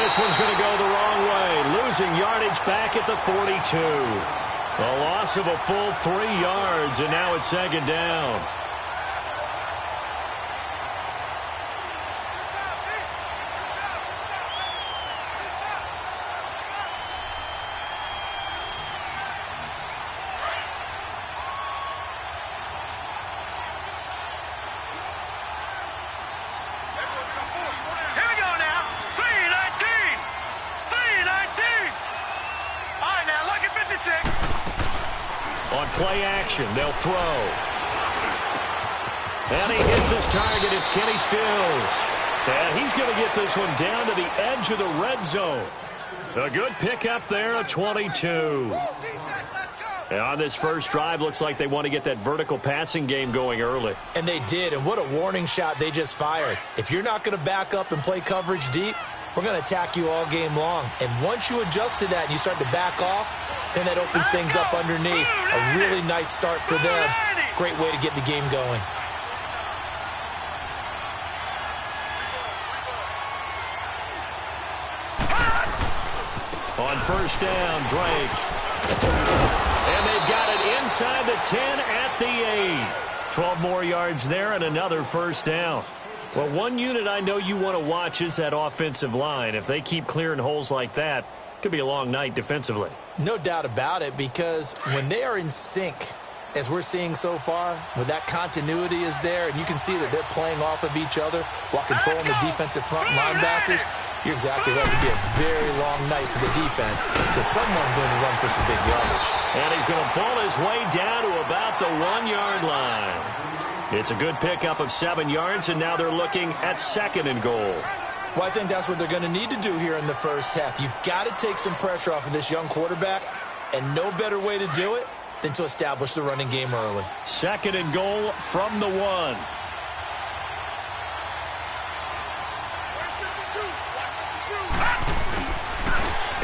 This one's going to go the wrong way. Losing yardage back at the 42. A loss of a full 3 yards, and now it's second down. On play action, they'll throw. And he hits his target. It's Kenny Stills. And he's going to get this one down to the edge of the red zone. A good pickup there, a 22. And on this first drive, looks like they want to get that vertical passing game going early. And they did, and what a warning shot they just fired. If you're not going to back up and play coverage deep, we're going to attack you all game long. And once you adjust to that and you start to back off, then that opens things up underneath. A really nice start for them. Great way to get the game going. On first down, Drake. And they've got it inside the 10 at the 8. 12 more yards there and another first down. Well, one unit I know you want to watch is that offensive line. If they keep clearing holes like that, it could be a long night defensively. No doubt about it, because when they are in sync, as we're seeing so far, when that continuity is there, and you can see that they're playing off of each other while controlling the defensive front linebackers, you're exactly right. It could be a very long night for the defense because someone's going to run for some big yardage. And he's going to pull his way down to about the 1-yard line. It's a good pickup of 7 yards, and now they're looking at second and goal. Well, I think that's what they're going to need to do here in the first half. You've got to take some pressure off of this young quarterback, and no better way to do it than to establish the running game early. Second and goal from the 1.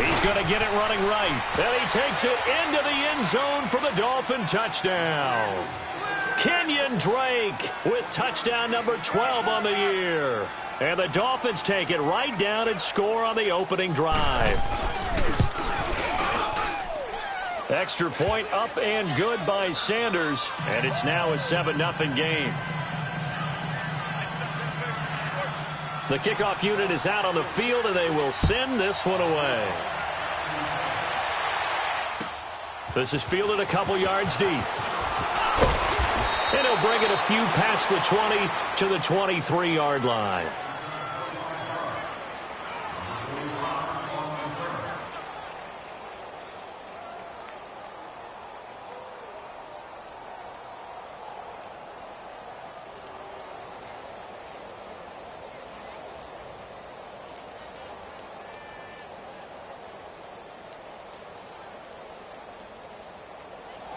He's going to get it running right. And he takes it into the end zone for the Dolphin touchdown. Kenyon Drake with touchdown number 12 on the year. And the Dolphins take it right down and score on the opening drive. Extra point up and good by Sanders. And it's now a 7-0 game. The kickoff unit is out on the field, and they will send this one away. This is fielded a couple yards deep. And he'll bring it a few past the 20 to the 23-yard line.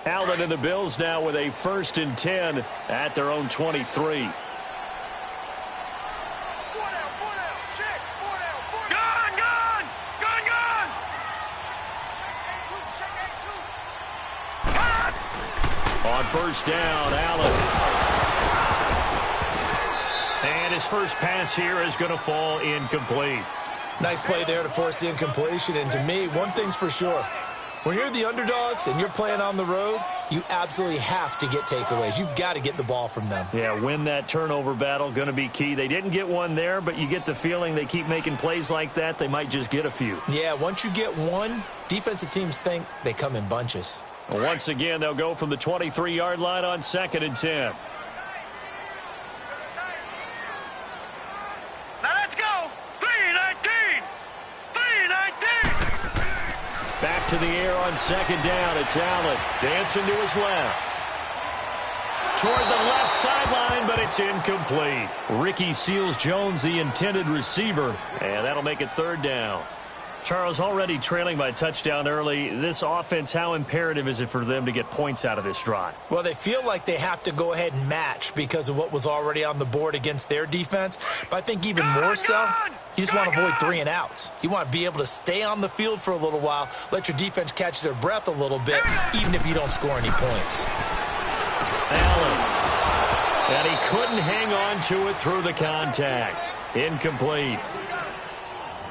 Allen and the Bills now with a 1st and 10 at their own 23. On first down, Allen. And his first pass here is going to fall incomplete. Nice play there to force the incompletion. And to me, one thing's for sure. When you're the underdogs and you're playing on the road, you absolutely have to get takeaways. You've got to get the ball from them. Yeah, win that turnover battle, going to be key. They didn't get one there, but you get the feeling they keep making plays like that, they might just get a few. Yeah, once you get one, defensive teams think they come in bunches. Once again, they'll go from the 23-yard line on 2nd and 10. Back to the air on 2nd down. It's Allen dancing to his left. Toward the left sideline, but it's incomplete. Ricky Seals-Jones, the intended receiver, and that'll make it 3rd down. Charles, already trailing by touchdown early. This offense, how imperative is it for them to get points out of this drive? Well, they feel like they have to go ahead and match because of what was already on the board against their defense. But I think even more so, you just want to avoid 3 and outs. You want to be able to stay on the field for a little while, let your defense catch their breath a little bit, even if you don't score any points. Allen. And he couldn't hang on to it through the contact. Incomplete.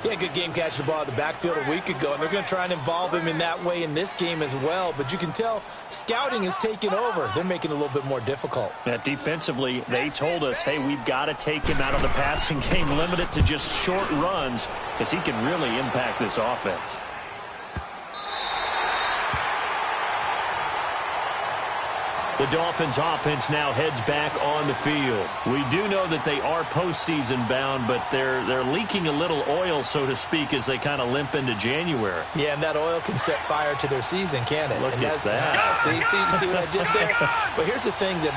He had good game catching the ball in the backfield a week ago, and they're going to try and involve him in that way in this game as well. But you can tell scouting is taking over. They're making it a little bit more difficult. Yeah, defensively, they told us, hey, we've got to take him out of the passing game, limit it to just short runs, because he can really impact this offense. The Dolphins offense now heads back on the field. We do know that they are postseason bound, but they're leaking a little oil, so to speak, as they kind of limp into January. Yeah, and that oil can set fire to their season, can it? Look at that. See what I did there? But here's the thing that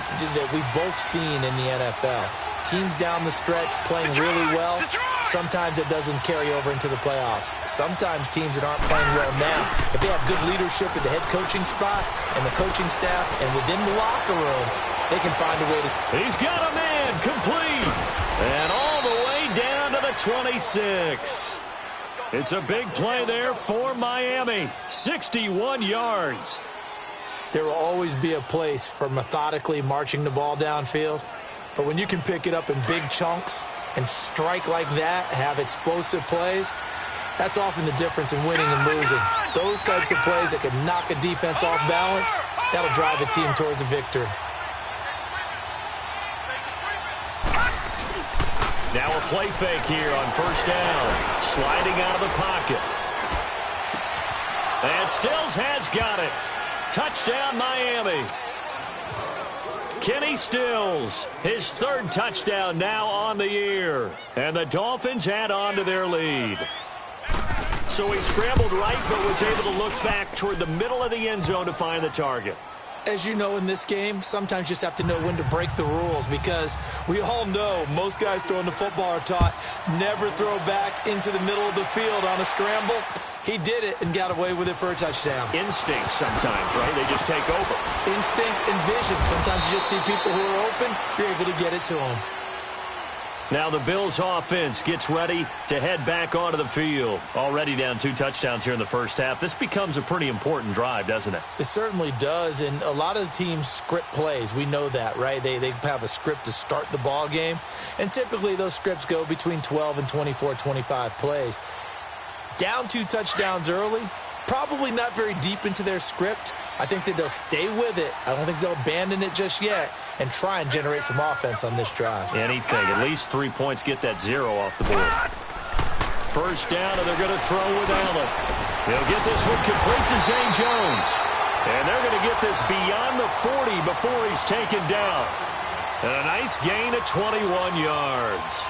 we've both seen in the NFL. Teams down the stretch playing really well. Sometimes it doesn't carry over into the playoffs. Sometimes teams that aren't playing well now, if they have good leadership at the head coaching spot and the coaching staff and within the locker room, they can find a way to... He's got a man complete. And all the way down to the 26. It's a big play there for Miami. 61 yards. There will always be a place for methodically marching the ball downfield. But when you can pick it up in big chunks and strike like that, have explosive plays, that's often the difference in winning and losing. Those types of plays that can knock a defense off balance, that'll drive a team towards a victory. Now a play fake here on first down. Sliding out of the pocket. And Stills has got it. Touchdown, Miami. Kenny Stills, his third touchdown now on the year. And the Dolphins add on to their lead. So he scrambled right, but was able to look back toward the middle of the end zone to find the target. As you know, in this game, sometimes you just have to know when to break the rules, because we all know most guys throwing the football are taught never throw back into the middle of the field on a scramble. He did it and got away with it for a touchdown. Instinct sometimes, right? They just take over. Instinct and vision. Sometimes you just see people who are open, you're able to get it to them. Now the Bills offense gets ready to head back onto the field. Already down 2 touchdowns here in the first half. This becomes a pretty important drive, doesn't it? It certainly does, and a lot of the teams script plays. We know that, right? They have a script to start the ball game, and typically those scripts go between 12 and 24, 25 plays. Down 2 touchdowns early, probably not very deep into their script. I think that they'll stay with it. I don't think they'll abandon it just yet and try and generate some offense on this drive. Anything. At least 3 points, get that 0 off the board. First down, and they're going to throw with Allen. He'll get this one complete to Zay Jones. And they're going to get this beyond the 40 before he's taken down. And a nice gain of 21 yards.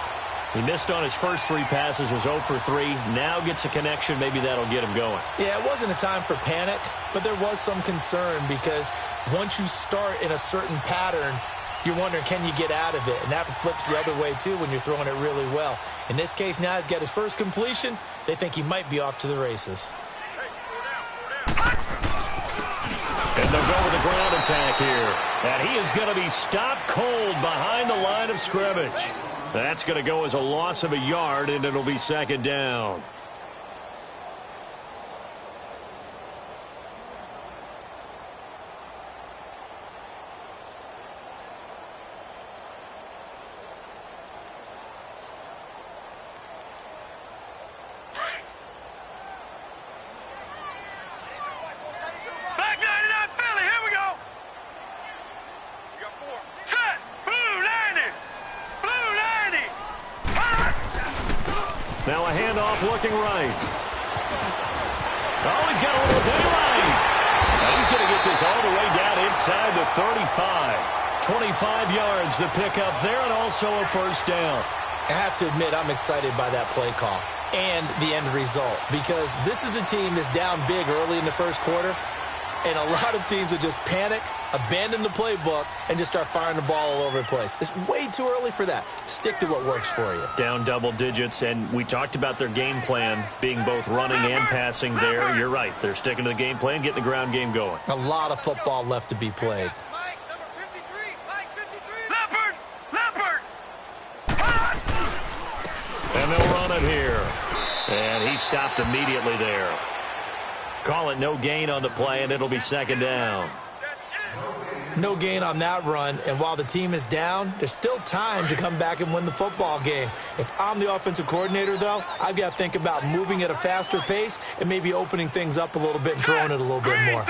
He missed on his first 3 passes, was 0 for 3. Now gets a connection. Maybe that'll get him going. Yeah, it wasn't a time for panic, but there was some concern because once you start in a certain pattern, you're wondering, can you get out of it? And that flips the other way, too, when you're throwing it really well. In this case, now he's got his first completion. They think he might be off to the races. And they'll go with a ground attack here. And he is going to be stopped cold behind the line of scrimmage. That's going to go as a loss of a yard, and it'll be second down. Now a handoff looking right. Oh, he's got a little daylight. And he's going to get this all the way down inside the 35. 25 yards to pick up there, and also a first down. I have to admit, I'm excited by that play call and the end result, because this is a team that's down big early in the first quarter, and a lot of teams will just panic, abandon the playbook, and just start firing the ball all over the place. It's way too early for that. Stick to what works for you. Down double digits, and we talked about their game plan being both running and passing there. You're right. They're sticking to the game plan, getting the ground game going. A lot of football left to be played. And they'll run it here. And he stopped immediately there. Call it no gain on the play, and it'll be second down. No gain on that run, and while the team is down, there's still time to come back and win the football game. If I'm the offensive coordinator, though, I've got to think about moving at a faster pace and maybe opening things up a little bit and throwing it a little bit more.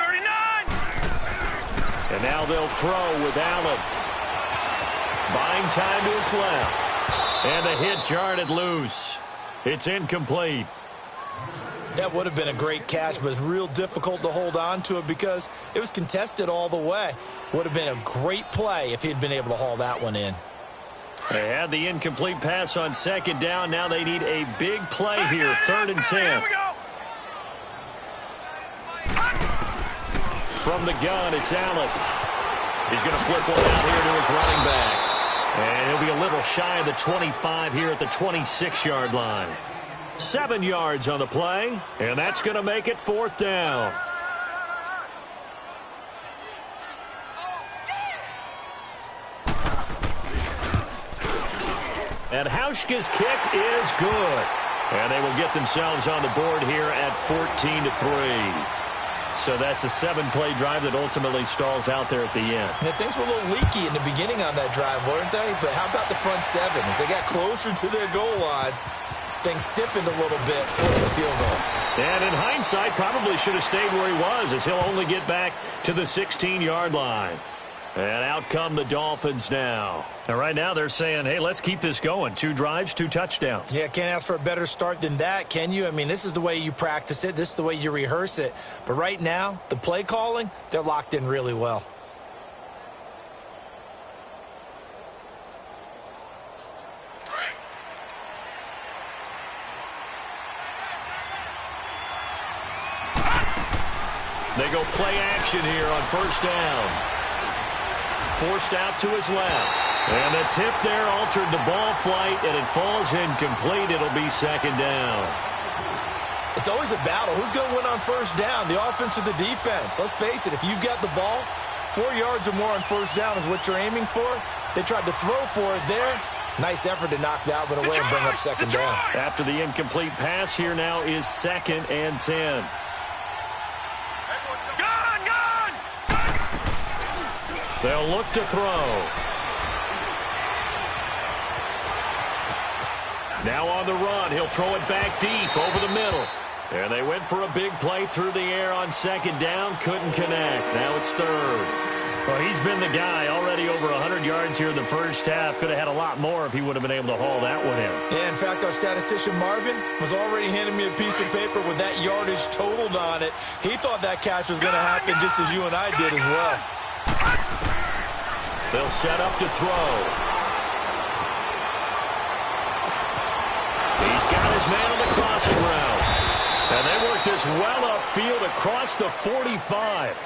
And now they'll throw with Allen. Buying time to his left. And the hit jarred it loose. It's incomplete. That would have been a great catch, but it's real difficult to hold on to it because it was contested all the way. Would have been a great play if he'd been able to haul that one in. They had the incomplete pass on second down. Now they need a big play here, 3rd and 10. From the gun, it's Allen. He's going to flip one out here to his running back. And he'll be a little shy of the 25 here at the 26-yard line. 7 yards on the play, and that's going to make it 4th down. And Hauschka's kick is good. And they will get themselves on the board here at 14-3. So that's a 7-play drive that ultimately stalls out there at the end. Yeah, things were a little leaky in the beginning on that drive, weren't they? But how about the front 7? As they got closer to their goal line, things stiffened a little bit towards the field goal. And in hindsight, probably should have stayed where he was, as he'll only get back to the 16-yard line. And out come the Dolphins now. And right now they're saying, hey, let's keep this going. 2 drives, 2 touchdowns. Yeah, can't ask for a better start than that, can you? I mean, this is the way you practice it. This is the way you rehearse it. But right now, the play calling, they're locked in really well. They go play action here on 1st down. Forced out to his left. And the tip there altered the ball flight, and it falls incomplete. It'll be 2nd down. It's always a battle. Who's going to win on 1st down, the offense or the defense? Let's face it, if you've got the ball, 4 yards or more on 1st down is what you're aiming for. They tried to throw for it there. Nice effort to knock that one away and bring up 2nd down. After the incomplete pass, here now is 2nd and 10. They'll look to throw. Now on the run, he'll throw it back deep over the middle. And they went for a big play through the air on 2nd down. Couldn't connect. Now it's 3rd. Well, he's been the guy already over 100 yards here in the first half. Could have had a lot more if he would have been able to haul that one in. Yeah, in fact, our statistician Marvin was already handing me a piece of paper with that yardage totaled on it. He thought that catch was going to happen just as you and I did as well. They'll set up to throw. He's got his man on the crossing route. And they work this well upfield across the 45.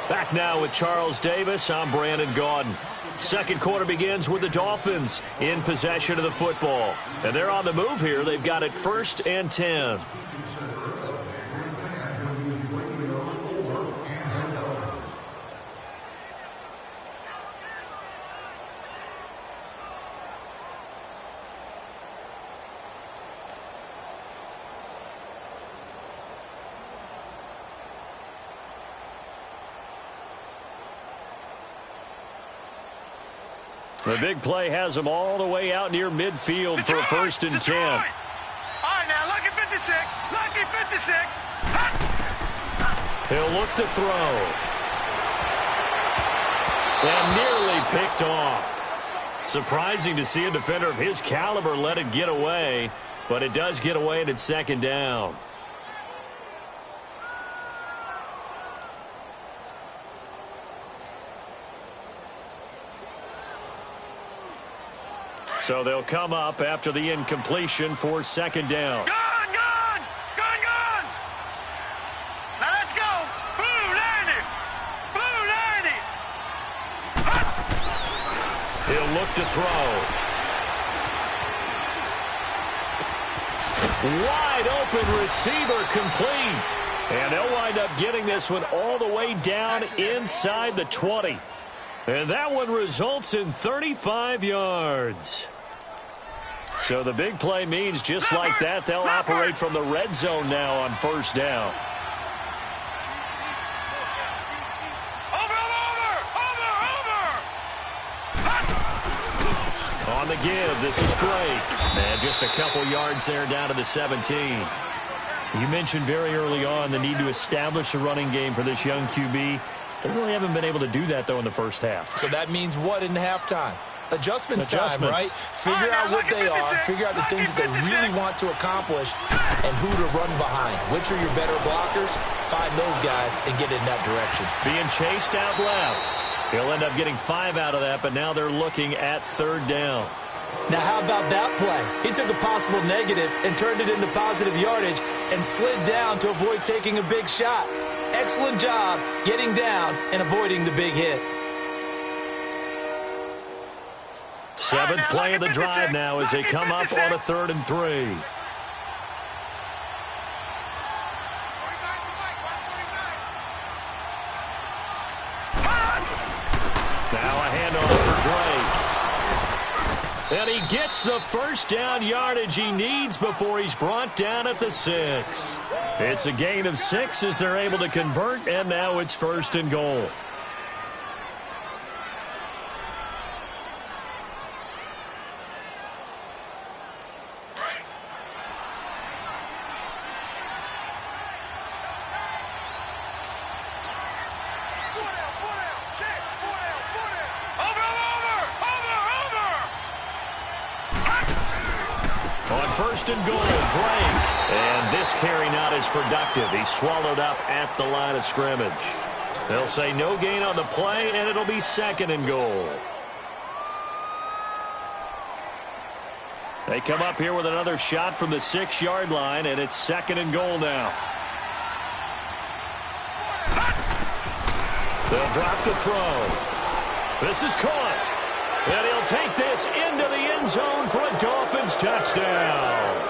Back now with Charles Davis, I'm Brandon Gaudin. Second quarter begins with the Dolphins in possession of the football. And they're on the move here. They've got it 1st and 10. The big play has him all the way out near midfield for a 1st and 10. All right, now, lucky 56. Lucky 56. He'll look to throw. And nearly picked off. Surprising to see a defender of his caliber let it get away, but it does get away and it's 2nd down. So they'll come up after the incompletion for 2nd down. Gone, gone, gone, gone. Now let's go. Blue 90. Blue 90. He'll look to throw. Wide open receiver complete. And they'll wind up getting this one all the way down inside the 20. And that one results in 35 yards. So the big play means just like that, they'll operate from the red zone now on 1st down. Over, over, over, over. On the give, this is Drake. And just a couple yards there down to the 17. You mentioned very early on the need to establish a running game for this young QB. They really haven't been able to do that, though, in the first half. So that means what in halftime? Adjustments time, right? Figure out what they are, figure out the things that they really want to accomplish, and who to run behind. Which are your better blockers? Find those guys and get in that direction. Being chased out left. He'll end up getting 5 out of that, but now they're looking at 3rd down. Now, how about that play? He took a possible negative and turned it into positive yardage and slid down to avoid taking a big shot. Excellent job getting down and avoiding the big hit. 7th play of the drive now as they come up on a 3rd and 3. Now a handoff for Drake. And he gets the first down yardage he needs before he's brought down at the 6. It's a gain of 6 as they're able to convert, and now it's 1st and goal. First and goal, Drake. And this carry not as productive. He's swallowed up at the line of scrimmage. They'll say no gain on the play, and it'll be 2nd and goal. They come up here with another shot from the 6-yard line, and it's 2nd and goal now. They'll drop the throw. This is caught. And he'll take this into the end zone for a Dolphins touchdown.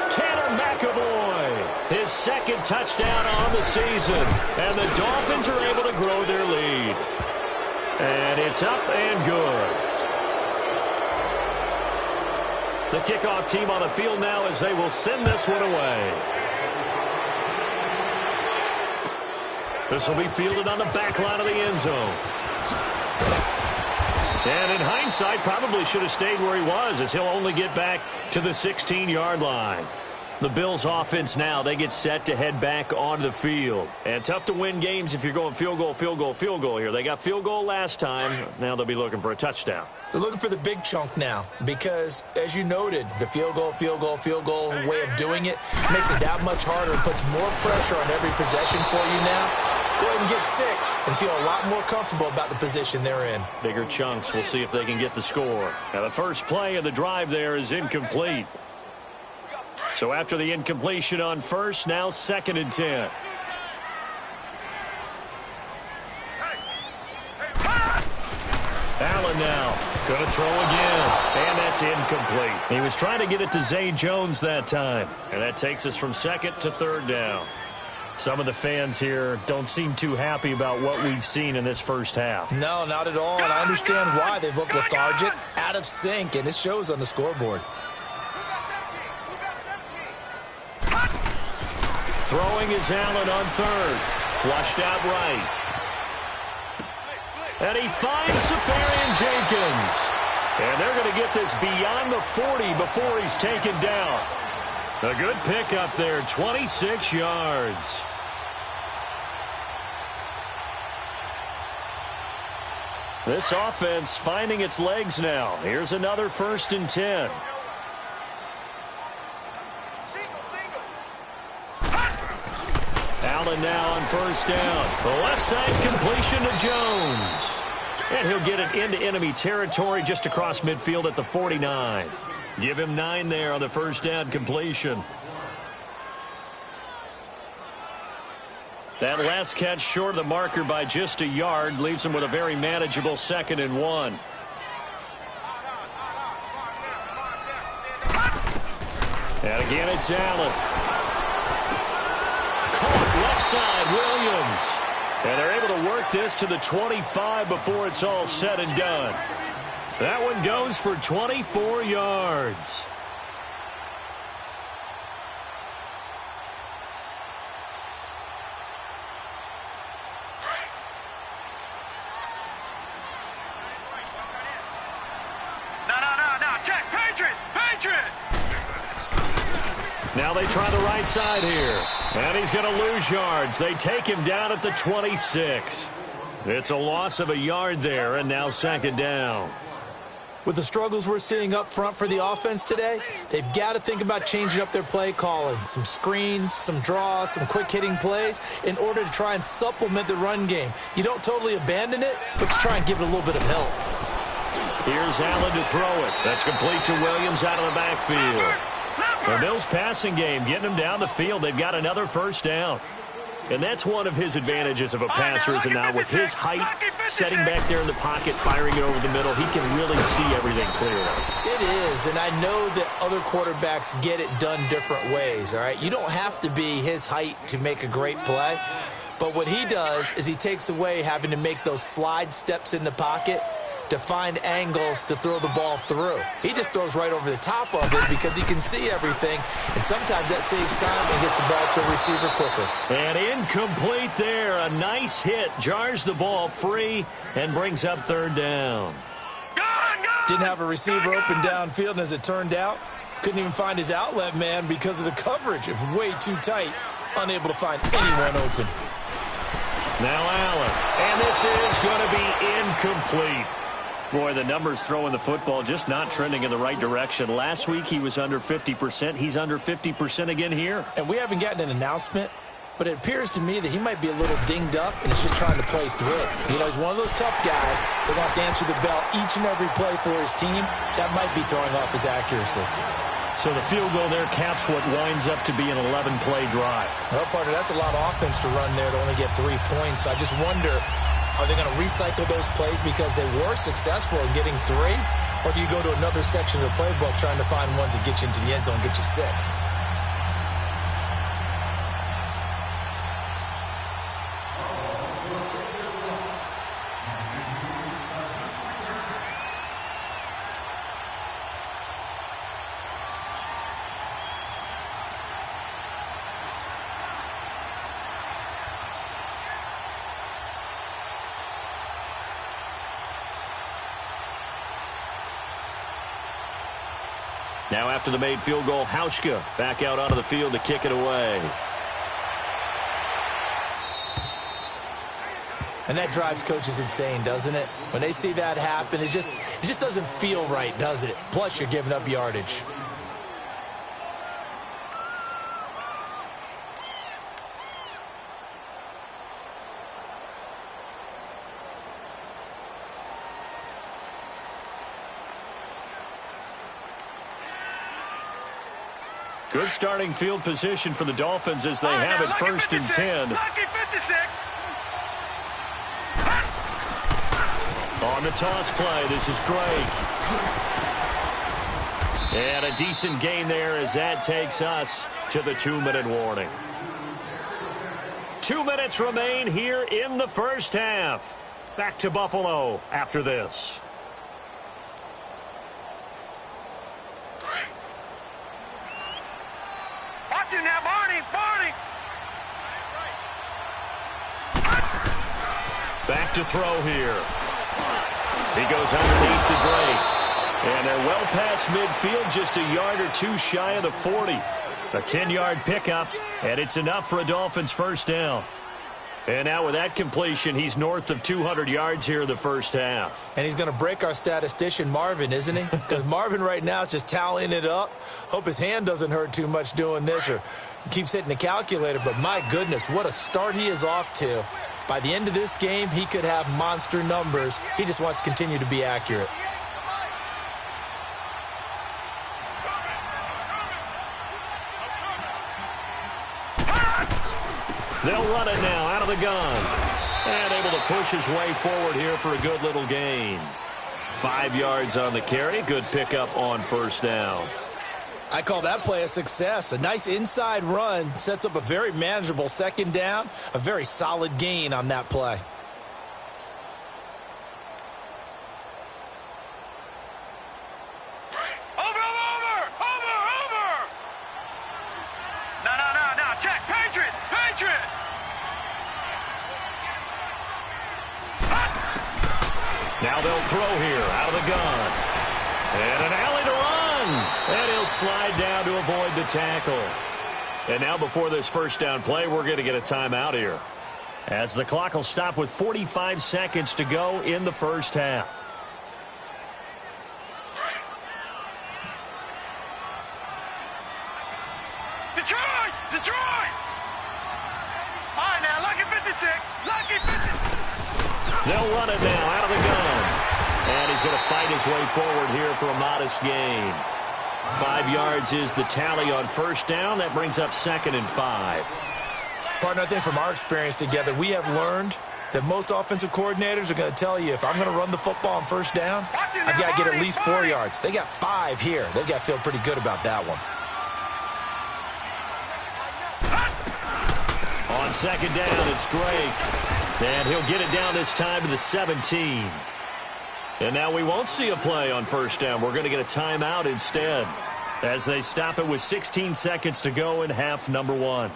Tanner McAvoy, his 2nd touchdown on the season. And the Dolphins are able to grow their lead. And it's up and good. The kickoff team on the field now as they will send this one away. This will be fielded on the back line of the end zone. And in hindsight, probably should have stayed where he was as he'll only get back to the 16-yard line. The Bills offense now, they get set to head back onto the field. And tough to win games if you're going field goal, field goal, field goal here. They got field goal last time. Now they'll be looking for a touchdown. They're looking for the big chunk now because, as you noted, the field goal way of doing it makes it that much harder and puts more pressure on every possession for you now. Go ahead and get 6 and feel a lot more comfortable about the position they're in. Bigger chunks. We'll see if they can get the score. Now, the first play of the drive there is incomplete. So after the incompletion on first, now 2nd and 10. Allen now going to throw again, and that's incomplete. He was trying to get it to Zay Jones that time, and that takes us from 2nd to 3rd down. Some of the fans here don't seem too happy about what we've seen in this first half. No, not at all, and I understand why. They've looked lethargic, out of sync, and it shows on the scoreboard. Throwing is Allen on 3rd. Flushed out right. And he finds Safarian Jenkins. And they're going to get this beyond the 40 before he's taken down. A good pickup there, 26 yards. This offense finding its legs now. Here's another 1st and 10. Allen now on 1st down. The left side completion to Jones. And he'll get it into enemy territory just across midfield at the 49. Give him 9 there on the 1st down completion. That last catch short of the marker by just a yard leaves him with a very manageable 2nd and 1. And again, it's Allen. Caught left side, Williams. And they're able to work this to the 25 before it's all said and done. That one goes for 24 yards. No, Now they try the right side here. And he's going to lose yards. They take him down at the 26. It's a loss of a yard there, and now second down. With the struggles we're seeing up front for the offense today, they've got to think about changing up their play calling. Some screens, some draws, some quick-hitting plays in order to try and supplement the run game. You don't totally abandon it, but you try and give it a little bit of help. Here's Allen to throw it. That's complete to Williams out of the backfield. The Bills' passing game getting them down the field. They've got another first down. And that's one of his advantages of a passer, is now with his height, setting back there in the pocket, firing it over the middle, he can really see everything clearly. It is, and I know that other quarterbacks get it done different ways, all right? You don't have to be his height to make a great play, but what he does is he takes away having to make those slide steps in the pocket to find angles to throw the ball through. He just throws right over the top of it because he can see everything, and sometimes that saves time and gets the ball to a receiver quicker. And incomplete there. A nice hit. Jars the ball free and brings up third down. Didn't have a receiver open downfield, and as it turned out, couldn't even find his outlet man because of the coverage. It was way too tight, unable to find anyone open. Now Allen, and this is going to be incomplete. Boy, the numbers throwing the football just not trending in the right direction. Last week he was under 50%. He's under 50% again here. And we haven't gotten an announcement, but it appears to me that he might be a little dinged up and is just trying to play through it. You know, he's one of those tough guys that wants to answer the bell each and every play for his team. That might be throwing off his accuracy. So the field goal there caps what winds up to be an 11-play drive. Well, partner, that's a lot of offense to run there to only get 3 points. So I just wonder, are they going to recycle those plays because they were successful in getting 3? Or do you go to another section of the playbook trying to find ones that get you into the end zone and get you 6? Now after the made field goal, Hauschka back out onto the field to kick it away. And that drives coaches insane, doesn't it? When they see that happen, it just doesn't feel right, does it? Plus, you're giving up yardage. Good starting field position for the Dolphins as they have it first and 10. On the toss play, this is Drake. And a decent gain there as that takes us to the 2-minute warning. 2 minutes remain here in the first half. Back to Buffalo after this. Back to throw here. He goes underneath to Drake. And they're well past midfield, just a yard or two shy of the 40. A 10-yard pickup, and it's enough for a Dolphins first down. And now with that completion, he's north of 200 yards here in the first half. And he's going to break our statistician, Marvin, isn't he? Because Marvin right now is just tallying it up. Hope his hand doesn't hurt too much doing this or keeps hitting the calculator. But my goodness, what a start he is off to. By the end of this game, he could have monster numbers. He just wants to continue to be accurate. They'll run it now out of the gun. And able to push his way forward here for a good little gain. 5 yards on the carry. Good pickup on first down. I call that play a success. A nice inside run sets up a very manageable second down. A very solid gain on that play. Now they'll throw here out of the gun. And an alley to run. And he'll slide down to avoid the tackle. And now before this first down play, we're going to get a timeout here, as the clock will stop with 45 seconds to go in the first half. Detroit! Detroit! All right, now, lucky 56. Lucky 56. They'll run it now out of the gun. And he's going to fight his way forward here for a modest gain. 5 yards is the tally on first down. That brings up 2nd and 5. Partner, I think from our experience together, we have learned that most offensive coordinators are going to tell you, if I'm going to run the football on first down, I've got to get at least 4 yards. They got 5 here. They've got to feel pretty good about that one. On 2nd down, it's Drake. And he'll get it down this time to the 17. And now we won't see a play on first down. We're going to get a timeout instead, as they stop it with 16 seconds to go in half number 1.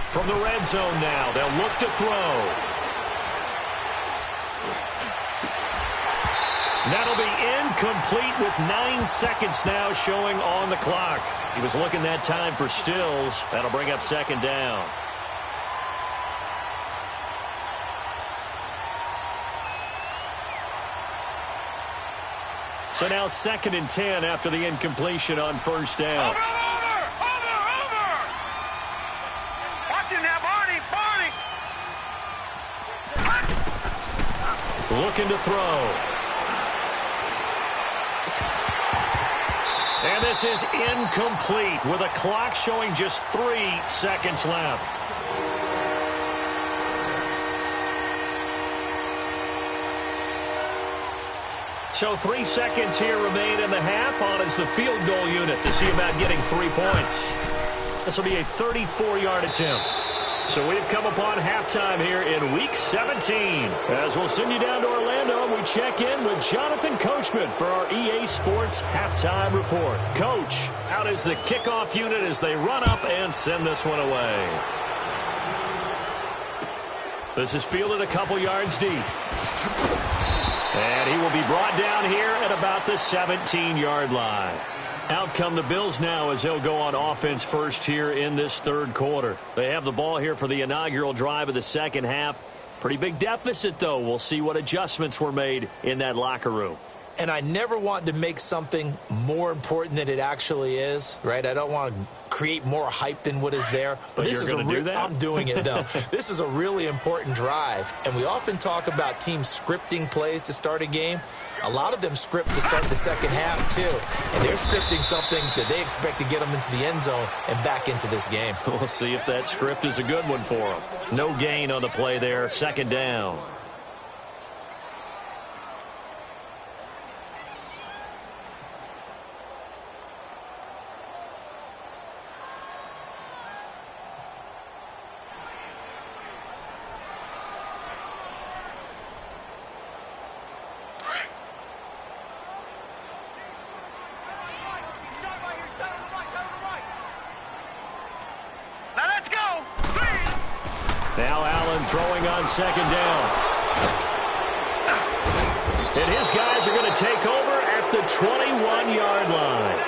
From the red zone now, they'll look to throw. That'll be incomplete with 9 seconds now showing on the clock. He was looking that time for Stills. That'll bring up 2nd down. So now 2nd and 10 after the incompletion on first down. Looking to throw. And this is incomplete with a clock showing just 3 seconds left. So 3 seconds here remain in the half. On is the field goal unit to see about getting 3 points. This will be a 34-yard attempt. So we've come upon halftime here in Week 17. As we'll send you down to Orlando, and we check in with Jonathan Coachman for our EA Sports Halftime Report. Coach, out is the kickoff unit as they run up and send this one away. This is fielded a couple yards deep. And he will be brought down here at about the 17-yard line. Out come the Bills now as they'll go on offense first here in this third quarter. They have the ball here for the inaugural drive of the second half. Pretty big deficit, though. We'll see what adjustments were made in that locker room. And I never want to make something more important than it actually is, right? I don't want to create more hype than what is there. But this is going to do that? I'm doing it, though. This is a really important drive. And we often talk about teams scripting plays to start a game. A lot of them script to start the second half, too. And they're scripting something that they expect to get them into the end zone and back into this game. We'll see if that script is a good one for them. No gain on the play there. 2nd down. Now Allen throwing on 2nd down. And his guys are going to take over at the 21-yard line.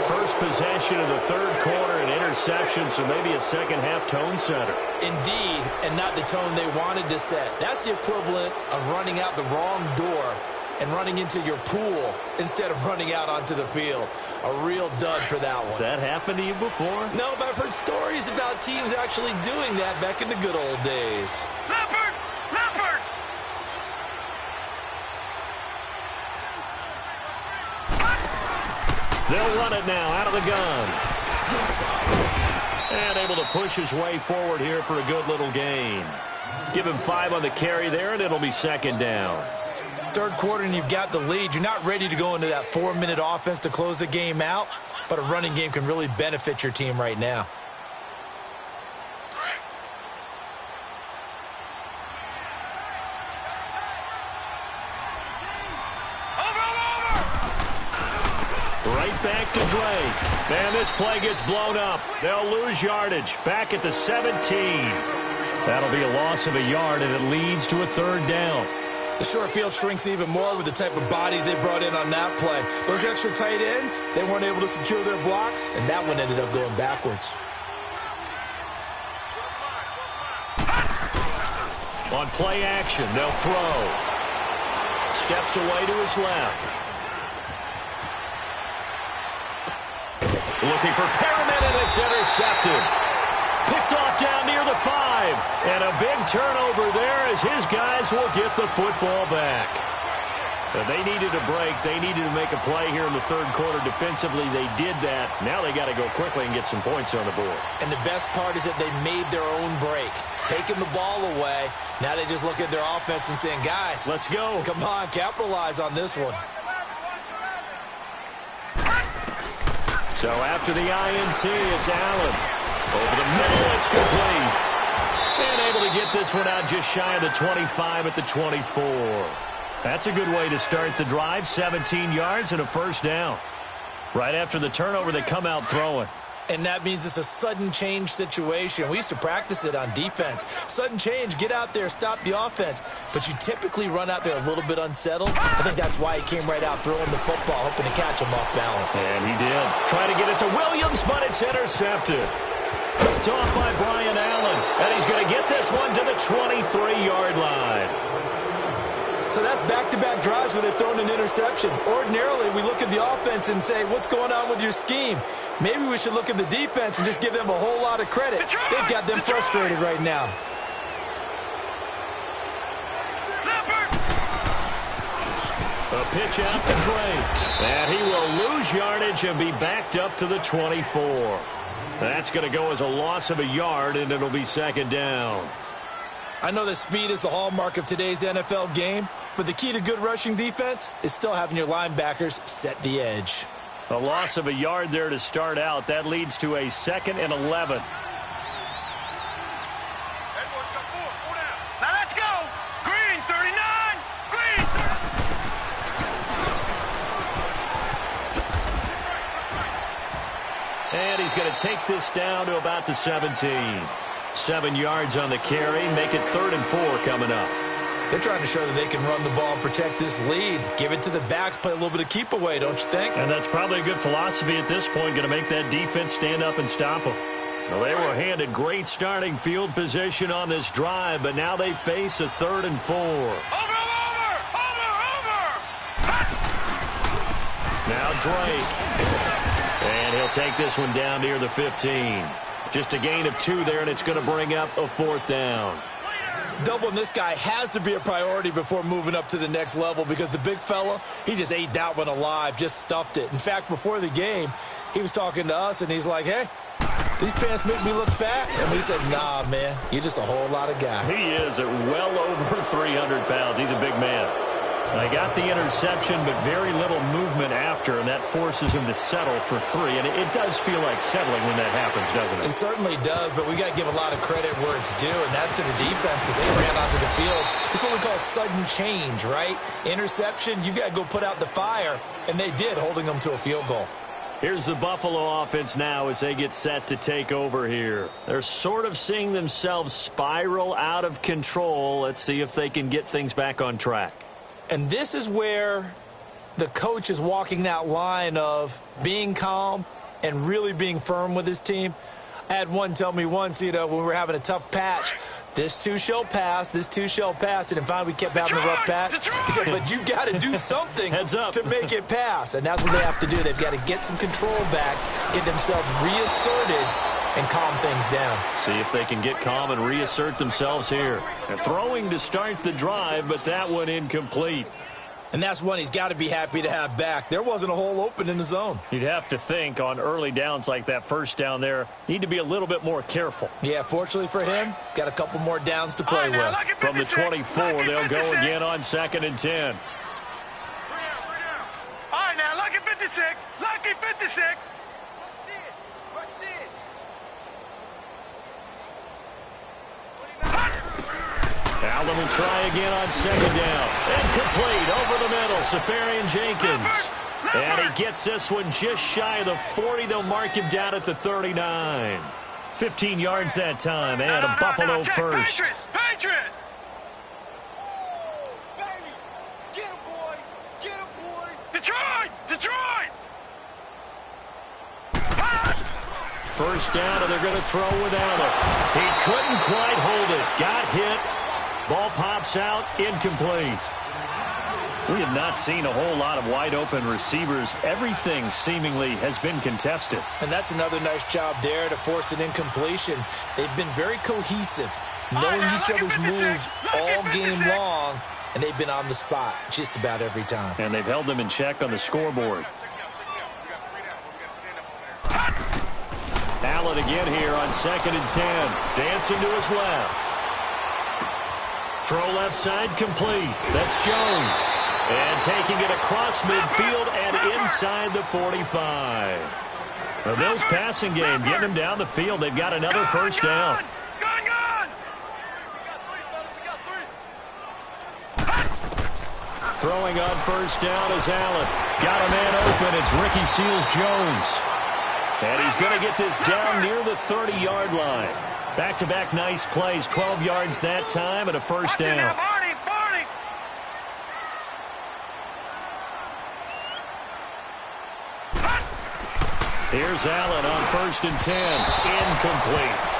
First possession of the third quarter, an interception, so maybe a second-half tone setter. Indeed, and not the tone they wanted to set. That's the equivalent of running out the wrong door and running into your pool instead of running out onto the field. A real dud for that one. Has that happened to you before? No, but I've heard stories about teams actually doing that back in the good old days. Leopard! Leopard! They'll run it now out of the gun. And able to push his way forward here for a good little gain. Give him 5 on the carry there, and it'll be 2nd down. Third quarter and you've got the lead. You're not ready to go into that 4-minute offense to close the game out. but a running game can really benefit your team right now. Right back to Drake. And this play gets blown up. They'll lose yardage. Back at the 17. That'll be a loss of a yard, and it leads to a third down. The short field shrinks even more with the type of bodies they brought in on that play. Those extra tight ends, they weren't able to secure their blocks, and that one ended up going backwards. On play action, they'll throw. Steps away to his left. Looking for Perriman, and it's intercepted. Picked off down near the 5. And a big turnover there as his guys will get the football back. They needed a break. They needed to make a play here in the third quarter. Defensively, they did that. Now they got to go quickly and get some points on the board. And the best part is that they made their own break. Taking the ball away. Now they just look at their offense and saying, guys, let's go. Come on, capitalize on this one. So after the INT, it's Allen. Over the middle, it's complete. And able to get this one out just shy of the 25 at the 24. That's a good way to start the drive. 17 yards and a first down. Right after the turnover, they come out throwing. And that means it's a sudden change situation. We used to practice it on defense. Sudden change, get out there, stop the offense. But you typically run out there a little bit unsettled. I think that's why he came right out throwing the football, hoping to catch him off balance. And he did. Trying to get it to Williams, but it's intercepted. Picked off by Brian Allen. And he's going to get this one to the 23-yard line. So that's back-to-back drives where they've thrown an interception. Ordinarily, we look at the offense and say, what's going on with your scheme? Maybe we should look at the defense and just give them a whole lot of credit. They've got them frustrated right now. A pitch out to Drake. And he will lose yardage and be backed up to the 24. That's going to go as a loss of a yard, and it'll be second down. I know that speed is the hallmark of today's NFL game, but the key to good rushing defense is still having your linebackers set the edge. A loss of a yard there to start out. That leads to a 2nd and 11. Now let's go. Green, 39. Green, 30. And he's going to take this down to about the 17. 7 yards on the carry. Make it 3rd and 4 coming up. They're trying to show that they can run the ball and protect this lead. Give it to the backs, play a little bit of keep away, don't you think? And that's probably a good philosophy at this point, going to make that defense stand up and stop them. Well, they were handed great starting field position on this drive, but now they face a 3rd and 4. Over. Now Drake. And he'll take this one down near the 15. Just a gain of 2 there, and it's going to bring up a 4th down. Doubling this guy has to be a priority before moving up to the next level because the big fella, he just ate that one alive, just stuffed it. In fact, before the game, he was talking to us, and he's like, hey, these pants make me look fat. And we said, nah, man, you're just a whole lot of guy. He is at well over 300 pounds. He's a big man. They got the interception, but very little movement after, and that forces him to settle for 3. And it does feel like settling when that happens, doesn't it? It certainly does, but we got to give a lot of credit where it's due, and that's to the defense because they ran onto the field. It's what we call sudden change, right? Interception, you got to go put out the fire, and they did, holding them to a field goal. Here's the Buffalo offense now as they get set to take over here. They're sort of seeing themselves spiral out of control. Let's see if they can get things back on track. And this is where the coach is walking that line of being calm and really being firm with his team. I had one tell me once, when we were having a tough patch, this too shall pass, this too shall pass. And finally we kept having a rough patch. He said, but you got to do something to make it pass. And that's what they have to do. They've got to get some control back, get themselves reasserted, and calm things down. See if they can get calm and reassert themselves here. They're throwing to start the drive, but that one incomplete. And that's one he's got to be happy to have back. There wasn't a hole open in the zone. You'd have to think on early downs like that first down there, need to be a little bit more careful. Yeah, fortunately for him, got a couple more downs to play with. From the 24, they'll go again on 2nd and 10. All right, now, lucky 56. Lucky 56. Allen will try again on second down. Incomplete over the middle. Safarian Jenkins. And he gets this one just shy of the 40. They'll mark him down at the 39. 15 yards that time, and a Buffalo first. Patriot! Detroit! First down, and they're going to throw without it. He couldn't quite hold it. Got hit. Ball pops out. Incomplete. We have not seen a whole lot of wide-open receivers. Everything seemingly has been contested. And that's another nice job there to force an incompletion. They've been very cohesive, knowing each other's moves all game long, and they've been on the spot just about every time. And they've held them in check on the scoreboard. Allen again here on 2nd and 10. Dancing to his left. Throw left side complete. That's Jones. And taking it across midfield and inside the 45. The Bills passing game getting them down the field. They've got another first down. Throwing on first down is Allen. Got a man open. It's Ricky Seals-Jones. And he's going to get this down near the 30-yard line. Back-to-back nice plays. 12 yards that time and a first down. Here's Allen on 1st and 10. Incomplete.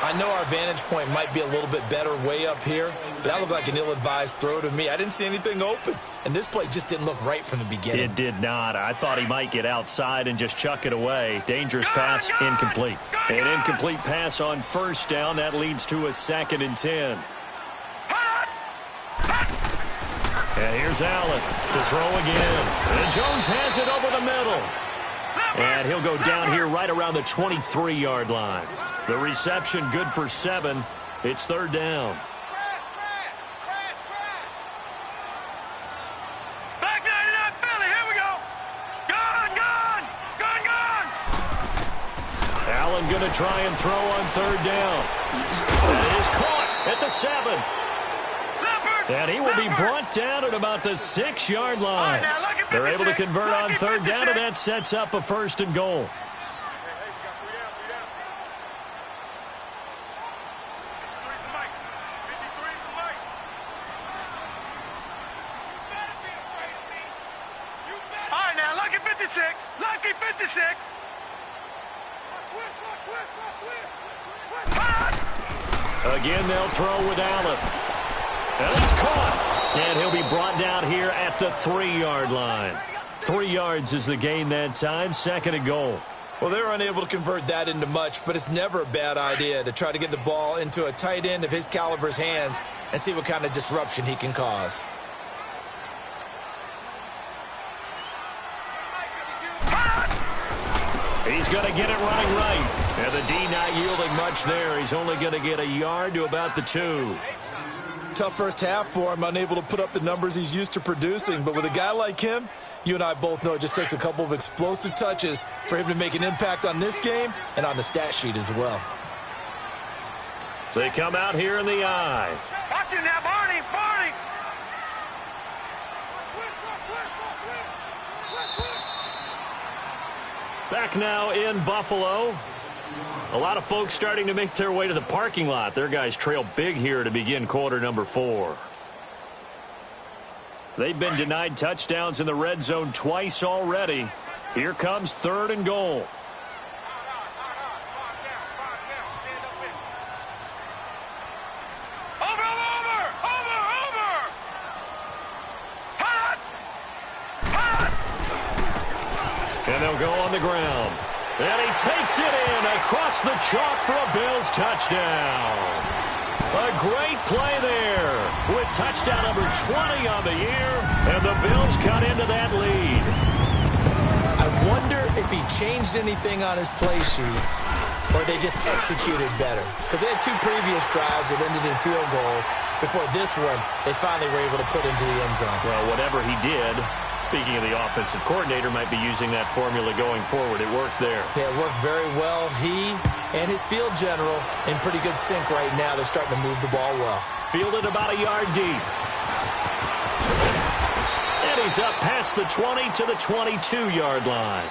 I know our vantage point might be a little bit better way up here, but that looked like an ill-advised throw to me. I didn't see anything open, and this play just didn't look right from the beginning. It did not. I thought he might get outside and just chuck it away. Dangerous pass, incomplete. An incomplete pass on first down. That leads to a 2nd and 10. And here's Allen to throw again. And Jones has it over the middle. And he'll go down here right around the 23-yard line. The reception good for 7. It's 3rd down. Back 99 Philly, here we go. Gone. Allen going to try and throw on 3rd down. That is caught at the 7. And he will be brought down at about the 6-yard line. They're able to convert on 3rd down, and that sets up a 1st and goal. All right, now, lucky 56. Lucky 56. Again, they'll throw with Allen. And he's caught. And he'll be brought down here at the 3-yard line. 3 yards is the gain that time. 2nd and goal. Well, they're unable to convert that into much, but it's never a bad idea to try to get the ball into a tight end of his caliber's hands and see what kind of disruption he can cause. He's going to get it running right. And the D not yielding much there. He's only going to get a yard to about the 2. Tough first half for him, unable to put up the numbers he's used to producing. But with a guy like him, you and I both know it just takes a couple of explosive touches for him to make an impact on this game and on the stat sheet as well. They come out here in the eye. Watch it now, Barney. Back now in Buffalo. A lot of folks starting to make their way to the parking lot. Their guys trail big here to begin quarter number 4. They've been denied touchdowns in the red zone twice already. Here comes 3rd and goal. And they'll go on the ground. And he takes it in across the chalk for a Bills touchdown. A great play there with touchdown number 20 on the year. And the Bills cut into that lead. I wonder if he changed anything on his play sheet or they just executed better. Because they had 2 previous drives that ended in field goals. Before this one, they finally were able to put into the end zone. Well, whatever he did, speaking of the offensive coordinator, might be using that formula going forward. It worked there. Yeah, it worked very well. He and his field general in pretty good sync right now. They're starting to move the ball well. Fielded about a yard deep. And he's up past the 20 to the 22-yard line.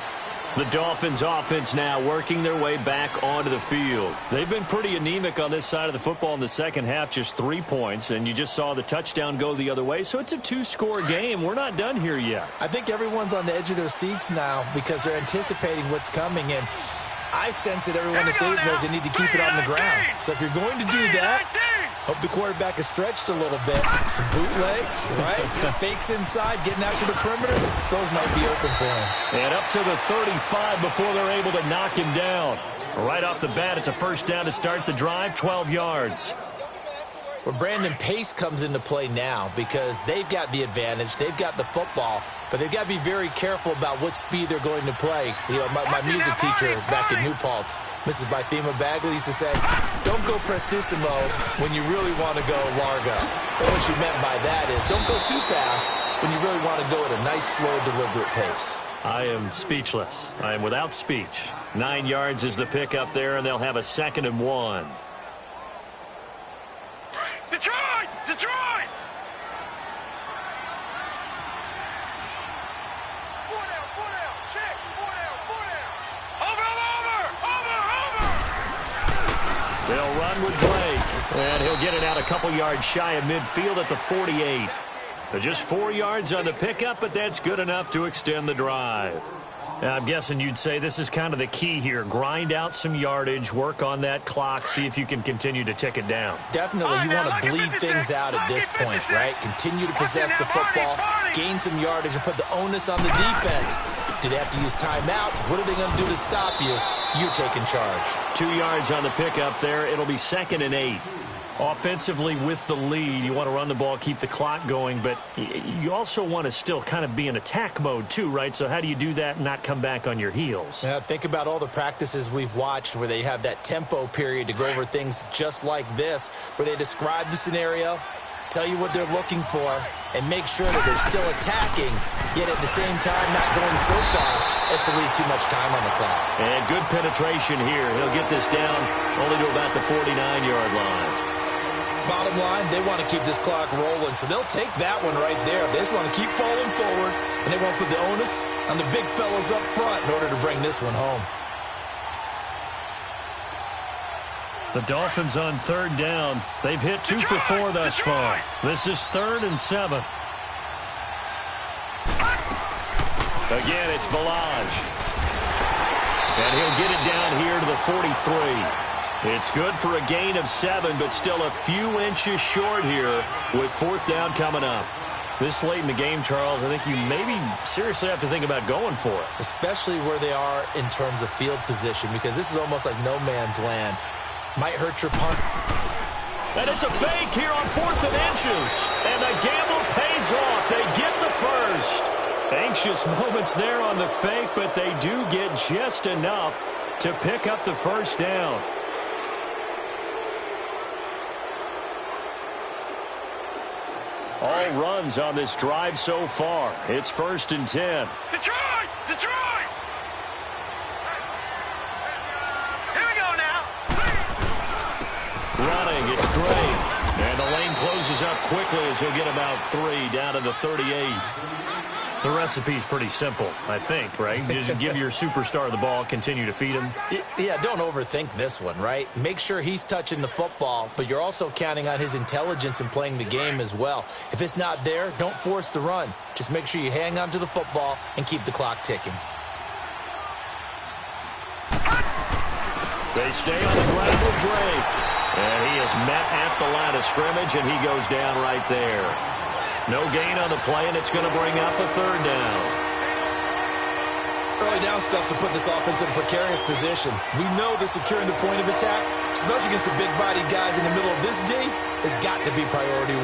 The Dolphins offense now working their way back onto the field. They've been pretty anemic on this side of the football in the second half, just 3 points, and you just saw the touchdown go the other way, so it's a 2-score game. We're not done here yet. I think everyone's on the edge of their seats now because they're anticipating what's coming, and I sense that everyone in the stadium knows they need to keep it on the ground. So if you're going to do that, hope the quarterback is stretched a little bit. Some bootlegs, right? Some fakes inside, getting out to the perimeter. Those might be open for him. And up to the 35 before they're able to knock him down. Right off the bat, it's a first down to start the drive, 12 yards. Well, Brandon, pace comes into play now because they've got the advantage. They've got the football, but they've got to be very careful about what speed they're going to play. You know, my music teacher back in New Paltz, Mrs. Bythema Bagley, used to say, don't go prestissimo when you really want to go largo. And what she meant by that is don't go too fast when you really want to go at a nice, slow, deliberate pace. I am speechless. I am without speech. 9 yards is the pick up there, and they'll have a 2nd and 1. Detroit! Detroit! 4 down, check, 4 down. Over! They'll run with Blake, and he'll get it out a couple yards shy of midfield at the 48. They're just 4 yards on the pickup, but that's good enough to extend the drive. I'm guessing you'd say this is kind of the key here. Grind out some yardage, work on that clock, see if you can continue to tick it down. Definitely, you want to bleed things out at this point, right? Continue to possess the football, gain some yardage, and put the onus on the defense. Do they have to use timeouts? What are they going to do to stop you? You're taking charge. 2 yards on the pickup there. It'll be 2nd and 8. Offensively with the lead, you want to run the ball, keep the clock going, but you also want to still kind of be in attack mode too, right? So how do you do that and not come back on your heels? Yeah, think about all the practices we've watched where they have that tempo period to go over things just like this, where they describe the scenario, tell you what they're looking for, and make sure that they're still attacking, yet at the same time not going so fast as to leave too much time on the clock. And good penetration here. He'll get this down only to about the 49-yard line. Bottom line, they want to keep this clock rolling, so they'll take that one right there. They just want to keep falling forward, and they want to put the onus on the big fellas up front in order to bring this one home. The Dolphins on 3rd down. They've hit 2 for 4 thus far. This is 3rd and 7. Again, it's Balaj. And he'll get it down here to the 43. It's good for a gain of 7, but still a few inches short here with 4th down coming up. This late in the game, Charles, I think you maybe seriously have to think about going for it. Especially where they are in terms of field position, because this is almost like no man's land. Might hurt your punt. And it's a fake here on 4th and inches. And the gamble pays off. They get the first. Anxious moments there on the fake, but they do get just enough to pick up the first down. All runs on this drive so far. It's 1st and 10. Detroit! Detroit! Here we go now. Running, it's Drake. And the lane closes up quickly as he'll get about 3 down to the 38. The recipe's pretty simple, I think, right? Just give your superstar the ball, continue to feed him. Yeah, don't overthink this one, right? Make sure he's touching the football, but you're also counting on his intelligence in playing the game as well. If it's not there, don't force the run. Just make sure you hang on to the football and keep the clock ticking. They stay on the ground with Drake. And he is met at the line of scrimmage, and he goes down right there. No gain on the play, and it's going to bring up a 3rd down. Early down stuff to put this offense in a precarious position. We know that securing the point of attack, especially against the big-bodied guys in the middle of this D, has got to be priority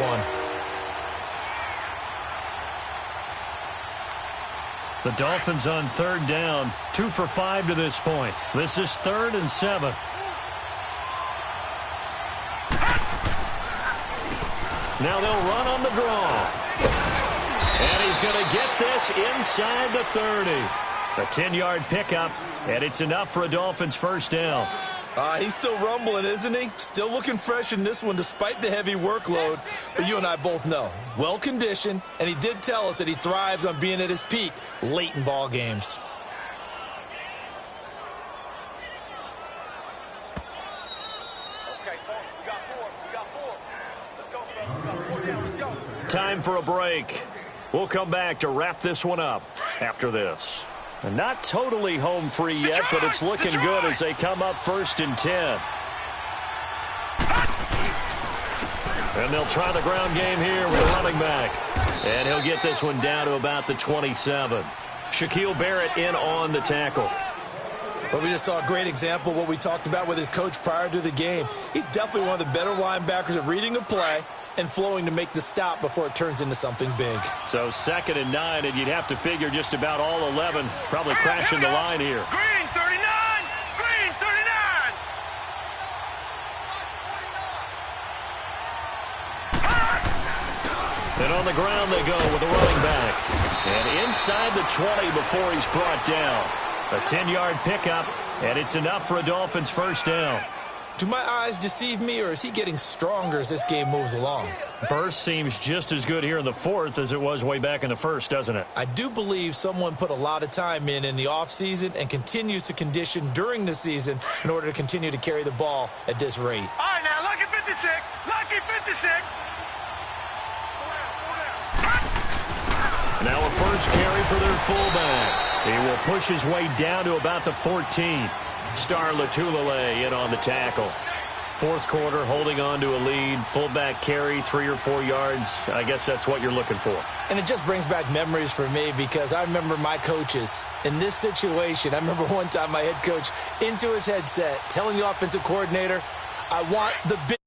1. The Dolphins on 3rd down, 2 for 5 to this point. This is 3rd and 7. Now they'll run on the draw. And he's going to get this inside the 30. A 10-yard pickup, and it's enough for a Dolphins first down. He's still rumbling, isn't he? Still looking fresh in this one despite the heavy workload. But you and I both know, well-conditioned, and he did tell us that he thrives on being at his peak late in ball games. Time for a break. We'll come back to wrap this one up after this. And not totally home free yet, but it's looking good as they come up 1st and 10. And they'll try the ground game here with a running back. And he'll get this one down to about the 27. Shaquille Barrett in on the tackle. But we just saw a great example of what we talked about with his coach prior to the game. He's definitely one of the better linebackers at reading a play and flowing to make the stop before it turns into something big. So 2nd and 9, and you'd have to figure just about all 11 probably crashing the line here. Green 39! Green 39! And on the ground they go with a running back. And inside the 20 before he's brought down. A 10-yard pickup, and it's enough for a Dolphins first down. Do my eyes deceive me, or is he getting stronger as this game moves along? Burst seems just as good here in the 4th as it was way back in the 1st, doesn't it? I do believe someone put a lot of time in the offseason and continues to condition during the season in order to continue to carry the ball at this rate. All right, now, lucky 56. Lucky 56. Now a first carry for their fullback. He will push his way down to about the 14. Star Latulele in on the tackle. 4th quarter, holding on to a lead. Fullback carry, 3 or 4 yards. I guess that's what you're looking for. And it just brings back memories for me because I remember my coaches in this situation. I remember one time my head coach into his headset telling the offensive coordinator, I want the big